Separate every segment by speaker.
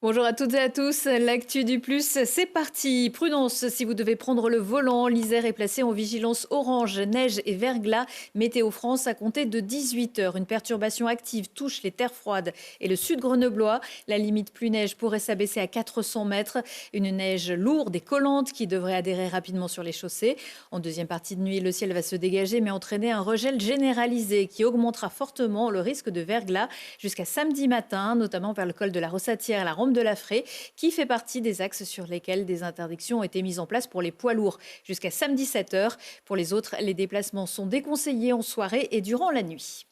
Speaker 1: Bonjour à toutes et à tous, l'actu du plus, c'est parti. Prudence si vous devez prendre le volant. L'Isère est placé en vigilance orange, neige et verglas. Météo France à compter de 18 heures. Une perturbation active touche les terres froides et le sud grenoblois. La limite pluie neige pourrait s'abaisser à 400 mètres. Une neige lourde et collante qui devrait adhérer rapidement sur les chaussées. En deuxième partie de nuit, le ciel va se dégager mais entraîner un regel généralisé qui augmentera fortement le risque de verglas jusqu'à samedi matin, notamment vers le col de la Rossatière et la Rombe de la Fraye, qui fait partie des axes sur lesquels des interdictions ont été mises en place pour les poids lourds jusqu'à samedi 7 heures. Pour les autres, les déplacements sont déconseillés en soirée et durant la nuit.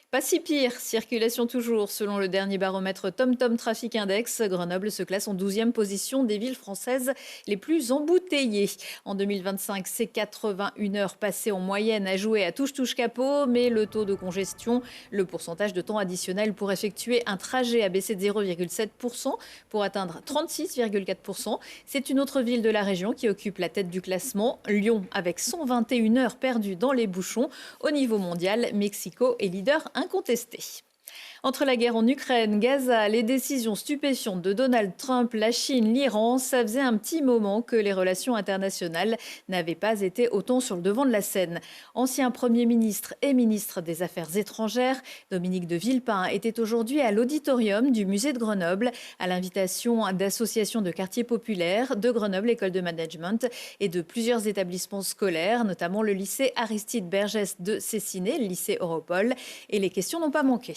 Speaker 1: Pas si pire, circulation toujours. Selon le dernier baromètre TomTom Traffic Index, Grenoble se classe en 12e position des villes françaises les plus embouteillées. En 2025, c'est 81 heures passées en moyenne à jouer à touche-touche capot, mais le taux de congestion, le pourcentage de temps additionnel pour effectuer un trajet a baissé de 0,7% pour atteindre 36,4%. C'est une autre ville de la région qui occupe la tête du classement, Lyon, avec 121 heures perdues dans les bouchons. Au niveau mondial, Mexico est leader incontesté. Entre la guerre en Ukraine, Gaza, les décisions stupéfiantes de Donald Trump, la Chine, l'Iran, ça faisait un petit moment que les relations internationales n'avaient pas été autant sur le devant de la scène. Ancien Premier ministre et ministre des Affaires étrangères, Dominique de Villepin était aujourd'hui à l'auditorium du musée de Grenoble à l'invitation d'associations de quartiers populaires, de Grenoble École de Management et de plusieurs établissements scolaires, notamment le lycée Aristide Bergès de Cessiné, le lycée Europol. Et les questions n'ont pas manqué.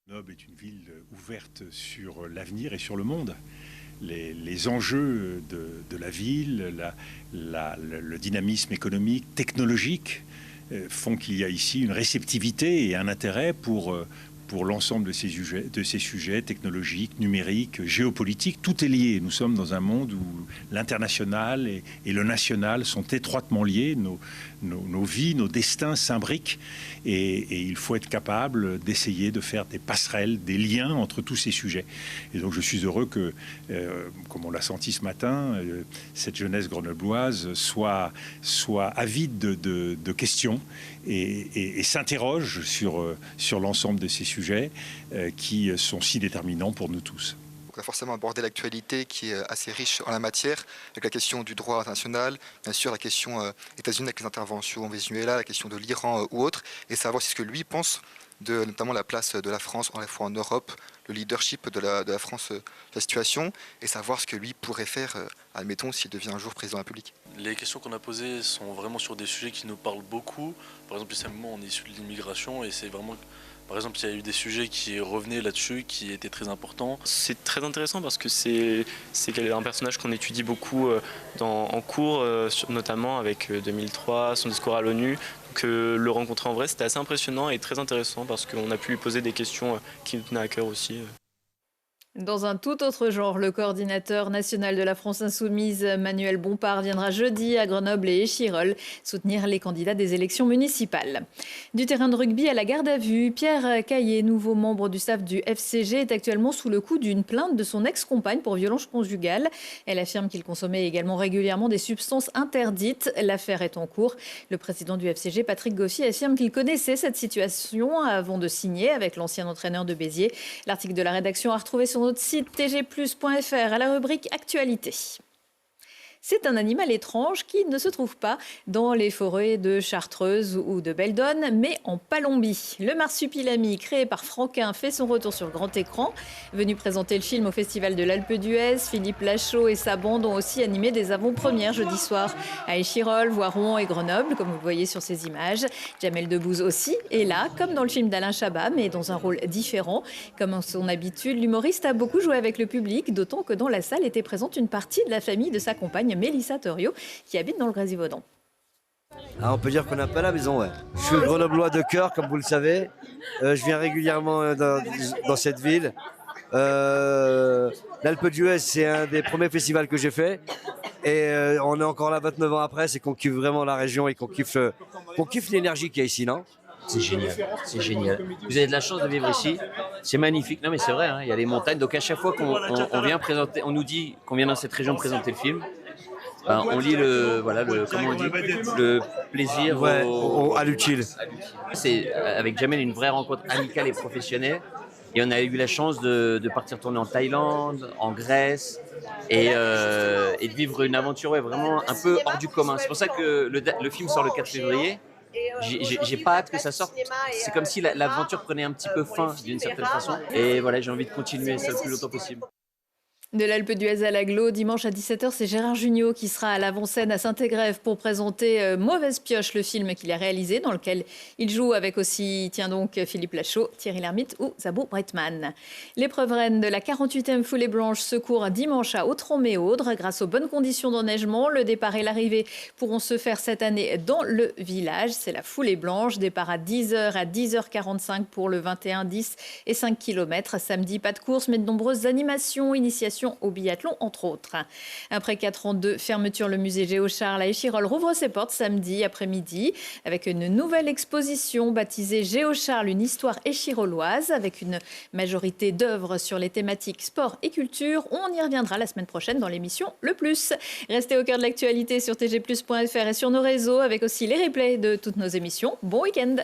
Speaker 2: Grenoble est une ville ouverte sur l'avenir et sur le monde. Les enjeux de la ville, le dynamisme économique, technologique, font qu'il y a ici une réceptivité et un intérêt pour l'ensemble de ces sujets technologiques, numériques, géopolitiques. Tout est lié. Nous sommes dans un monde où l'international et le national sont étroitement liés. Nos vies, nos destins s'imbriquent et il faut être capable d'essayer de faire des passerelles, des liens entre tous ces sujets. Et donc je suis heureux que, comme on l'a senti ce matin, cette jeunesse grenobloise soit avide de questions et s'interroge sur l'ensemble de ces sujets qui sont si déterminants pour nous tous.
Speaker 3: On a forcément abordé l'actualité qui est assez riche en la matière, avec la question du droit international, bien sûr la question États-Unis avec les interventions au Venezuela, la question de l'Iran ou autre, et savoir si ce que lui pense de notamment la place de la France à la fois en Europe, le leadership de la France de la situation, et savoir ce que lui pourrait faire, admettons, s'il devient un jour président de la République.
Speaker 4: Les questions qu'on a posées sont vraiment sur des sujets qui nous parlent beaucoup. Par exemple, récemment, on est issu de l'immigration et c'est vraiment... Par exemple, il y a eu des sujets qui revenaient là-dessus, qui étaient très importants.
Speaker 5: C'est très intéressant parce que c'est un personnage qu'on étudie beaucoup en cours, notamment avec 2003, son discours à l'ONU. Donc le rencontrer en vrai, c'était assez impressionnant et très intéressant parce qu'on a pu lui poser des questions qui nous tenaient à cœur aussi.
Speaker 1: Dans un tout autre genre, le coordinateur national de la France Insoumise, Manuel Bompard, viendra jeudi à Grenoble et Échirolles soutenir les candidats des élections municipales. Du terrain de rugby à la garde à vue, Pierre Caillé, nouveau membre du staff du FCG, est actuellement sous le coup d'une plainte de son ex-compagne pour violence conjugale. Elle affirme qu'il consommait également régulièrement des substances interdites. L'affaire est en cours. Le président du FCG, Patrick Goffy, affirme qu'il connaissait cette situation avant de signer avec l'ancien entraîneur de Béziers. L'article de la rédaction a retrouvé sur notre site tgplus.fr à la rubrique Actualité. C'est un animal étrange qui ne se trouve pas dans les forêts de Chartreuse ou de Beldonne, mais en Palombie. Le marsupilami, créé par Franquin, fait son retour sur grand écran. Venu présenter le film au Festival de l'Alpe d'Huez, Philippe Lachaud et sa bande ont aussi animé des avant-premières jeudi soir à Échirolles, Voiron et Grenoble, comme vous le voyez sur ces images. Jamel Debbouze aussi est là, comme dans le film d'Alain Chabat, mais dans un rôle différent. Comme en son habitude, l'humoriste a beaucoup joué avec le public, d'autant que dans la salle était présente une partie de la famille de sa compagne Mélissa Thoriot, qui habite dans le Grésivaudan.
Speaker 6: Ah, on peut dire qu'on n'a pas la maison, ouais. Je suis grenoblois de cœur, comme vous le savez. Je viens régulièrement dans cette ville. L'Alpe d'Huez, c'est un des premiers festivals que j'ai fait. Et on est encore là 29 ans après, c'est qu'on kiffe vraiment la région et qu'on kiffe l'énergie qu'il y a ici, non?
Speaker 7: C'est génial, c'est génial. Vous avez de la chance de vivre ici, c'est magnifique. Non mais c'est vrai, hein, il y a les montagnes. Donc à chaque fois qu'on vient présenter, on nous dit qu'on vient dans cette région présenter le film, ben, on lit comment on dit, le plaisir
Speaker 6: à l'utile.
Speaker 7: C'est avec Jamel une vraie rencontre amicale et professionnelle. Et on a eu la chance de partir tourner en Thaïlande, en Grèce, et de vivre une aventure vraiment un peu hors du commun. C'est pour ça que le film sort le 4 février. J'ai pas hâte que ça sorte. C'est comme si l'aventure prenait un petit peu fin d'une certaine façon. Et voilà, j'ai envie de continuer ça le plus longtemps possible.
Speaker 1: De l'Alpe d'Huez à l'Aglo, dimanche à 17h, c'est Gérard Jugnot qui sera à l'avant-scène à Saint-Égrève pour présenter Mauvaise Pioche, le film qu'il a réalisé, dans lequel il joue avec aussi, tiens donc, Philippe Lachaud, Thierry Lhermitte ou Zabou Breitman. L'épreuve reine de la 48e foulée blanche se court dimanche à Autran-Méaudre. Grâce aux bonnes conditions d'enneigement, le départ et l'arrivée pourront se faire cette année dans le village. C'est la foulée blanche, départ à 10h à 10h45 pour le 21, 10 et 5 km. Samedi, pas de course, mais de nombreuses animations, initiations au biathlon, entre autres. Après 4 ans de fermeture, le musée Géocharles à Échirolles rouvre ses portes samedi après-midi avec une nouvelle exposition baptisée Géocharles, une histoire échirolloise, avec une majorité d'œuvres sur les thématiques sport et culture. On y reviendra la semaine prochaine dans l'émission Le Plus. Restez au cœur de l'actualité sur tgplus.fr et sur nos réseaux, avec aussi les replays de toutes nos émissions. Bon week-end!